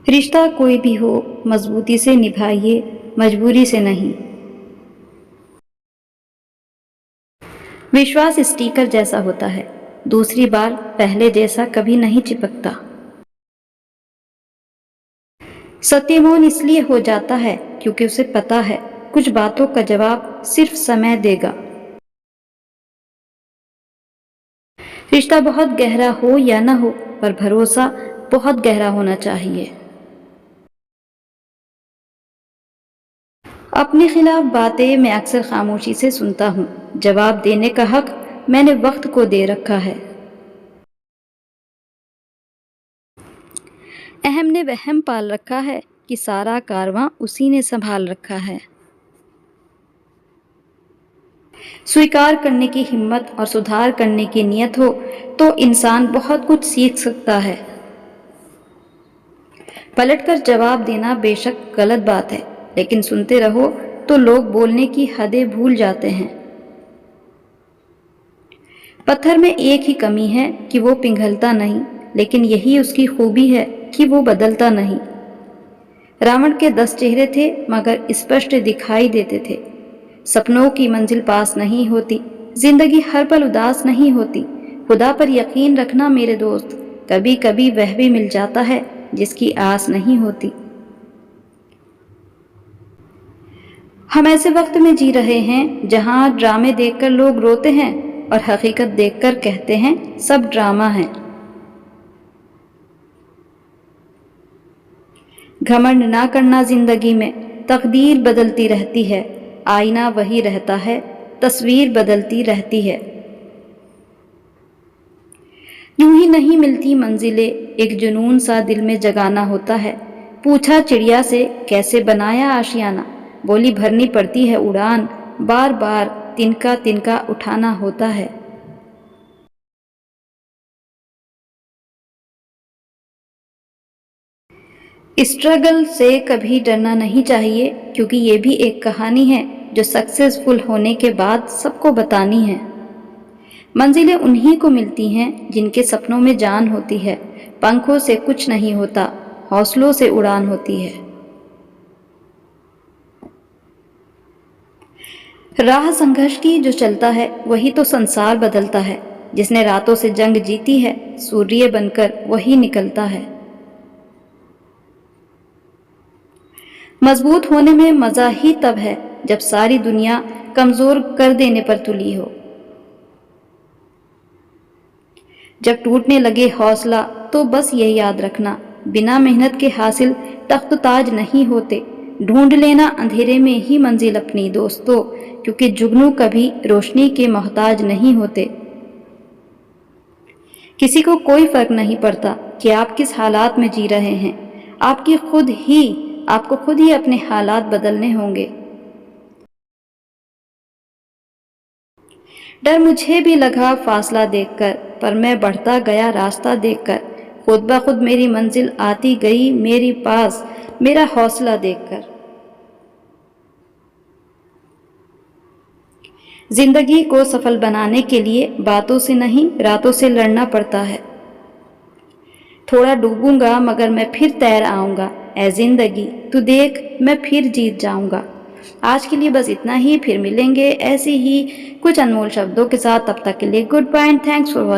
رشتہ کوئی بھی ہو مضبوطی سے نبھائیے، مجبوری سے نہیں۔ وشواس اسٹیکر جیسا ہوتا ہے، دوسری بار پہلے جیسا کبھی نہیں چپکتا۔ ستیہ مون اس لیے ہو جاتا ہے کیونکہ اسے پتا ہے کچھ باتوں کا جواب صرف سمے دے گا۔ رشتہ بہت گہرا ہو یا نہ ہو، پر بھروسہ بہت گہرا ہونا چاہیے۔ اپنے خلاف باتیں میں اکثر خاموشی سے سنتا ہوں، جواب دینے کا حق میں نے وقت کو دے رکھا ہے۔ اہم نے وہم پال رکھا ہے کہ سارا کارواں اسی نے سنبھال رکھا ہے۔ سویکار کرنے کی ہمت اور سدھار کرنے کی نیت ہو تو انسان بہت کچھ سیکھ سکتا ہے۔ پلٹ کر جواب دینا بے شک غلط بات ہے، لیکن سنتے رہو تو لوگ بولنے کی حدیں بھول جاتے ہیں۔ پتھر میں ایک ہی کمی ہے کہ وہ پگھلتا نہیں، لیکن یہی اس کی خوبی ہے کہ وہ بدلتا نہیں۔ راون کے 10 چہرے تھے مگر اسپشٹ دکھائی دیتے تھے۔ سپنوں کی منزل پاس نہیں ہوتی، زندگی ہر پل اداس نہیں ہوتی۔ خدا پر یقین رکھنا میرے دوست، کبھی کبھی وہ بھی مل جاتا ہے جس کی آس نہیں ہوتی۔ ہم ایسے وقت میں جی رہے ہیں جہاں ڈرامے دیکھ کر لوگ روتے ہیں اور حقیقت دیکھ کر کہتے ہیں سب ڈرامہ ہے۔ گھمنڈ نہ کرنا زندگی میں، تقدیر بدلتی رہتی ہے، آئینہ وہی رہتا ہے، تصویر بدلتی رہتی ہے۔ یوں ہی نہیں ملتی منزلیں، ایک جنون سا دل میں جگانا ہوتا ہے۔ پوچھا چڑیا سے کیسے بنایا آشیانہ، بولی بھرنی پڑتی ہے اڑان، بار بار تنکا تنکا اٹھانا ہوتا ہے۔ اسٹرگل سے کبھی ڈرنا نہیں چاہیے، کیونکہ یہ بھی ایک کہانی ہے جو سکسیسفل ہونے کے بعد سب کو بتانی ہے۔ منزلیں انہی کو ملتی ہیں جن کے سپنوں میں جان ہوتی ہے۔ پنکھوں سے کچھ نہیں ہوتا، حوصلوں سے اڑان ہوتی ہے۔ راہ سنگھرش کی جو چلتا ہے وہی تو سنسار بدلتا ہے۔ جس نے راتوں سے جنگ جیتی ہے، سوریہ بن کر وہی نکلتا ہے۔ مضبوط ہونے میں مزہ ہی تب ہے جب ساری دنیا کمزور کر دینے پر تلی ہو۔ جب ٹوٹنے لگے حوصلہ تو بس یہ یاد رکھنا، بنا محنت کے حاصل تخت تاج نہیں ہوتے۔ ڈھونڈ لینا اندھیرے میں ہی منزل اپنی دوستو، کیونکہ جگنو کبھی روشنی کے محتاج نہیں ہوتے۔ کسی کو کوئی فرق نہیں پڑتا کہ آپ کس حالات میں جی رہے ہیں، آپ کو خود ہی اپنے حالات بدلنے ہوں گے۔ ڈر مجھے بھی لگا فاصلہ دیکھ کر، پر میں بڑھتا گیا راستہ دیکھ کر۔ خود بخود میری منزل آتی گئی میری پاس، میرا حوصلہ دیکھ کر۔ زندگی کو سفل بنانے کے لیے باتوں سے نہیں راتوں سے لڑنا پڑتا ہے۔ تھوڑا ڈوبوں گا مگر میں پھر تیر آؤں گا، اے زندگی تو دیکھ میں پھر جیت جاؤں گا۔ آج کے لیے بس اتنا ہی، پھر ملیں گے ایسی ہی کچھ انمول شبدوں کے ساتھ۔ تب تک کے لیے good bye and thanks for watching.